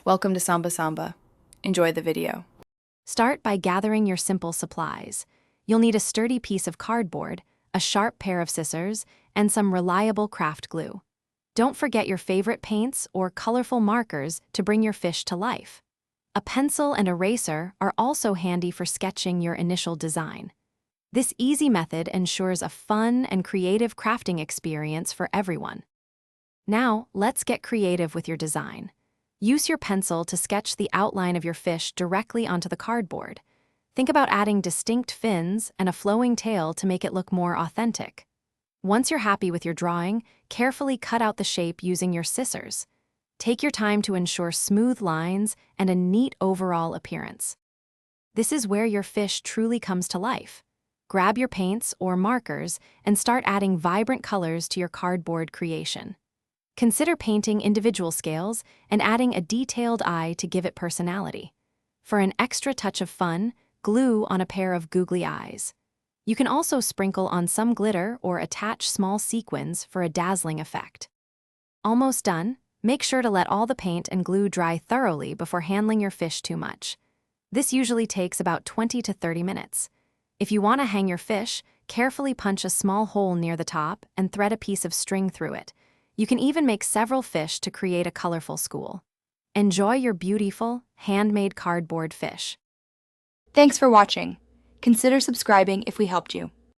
Welcome to Samba Samba. Enjoy the video. Start by gathering your simple supplies. You'll need a sturdy piece of cardboard, a sharp pair of scissors, and some reliable craft glue. Don't forget your favorite paints or colorful markers to bring your fish to life. A pencil and eraser are also handy for sketching your initial design. This easy method ensures a fun and creative crafting experience for everyone. Now, let's get creative with your design. Use your pencil to sketch the outline of your fish directly onto the cardboard. Think about adding distinct fins and a flowing tail to make it look more authentic. Once you're happy with your drawing, carefully cut out the shape using your scissors. Take your time to ensure smooth lines and a neat overall appearance. This is where your fish truly comes to life. Grab your paints or markers and start adding vibrant colors to your cardboard creation. Consider painting individual scales and adding a detailed eye to give it personality. For an extra touch of fun, glue on a pair of googly eyes. You can also sprinkle on some glitter or attach small sequins for a dazzling effect. Almost done, make sure to let all the paint and glue dry thoroughly before handling your fish too much. This usually takes about 20 to 30 minutes. If you want to hang your fish, carefully punch a small hole near the top and thread a piece of string through it. You can even make several fish to create a colorful school. Enjoy your beautiful, handmade cardboard fish. Thanks for watching. Consider subscribing if we helped you.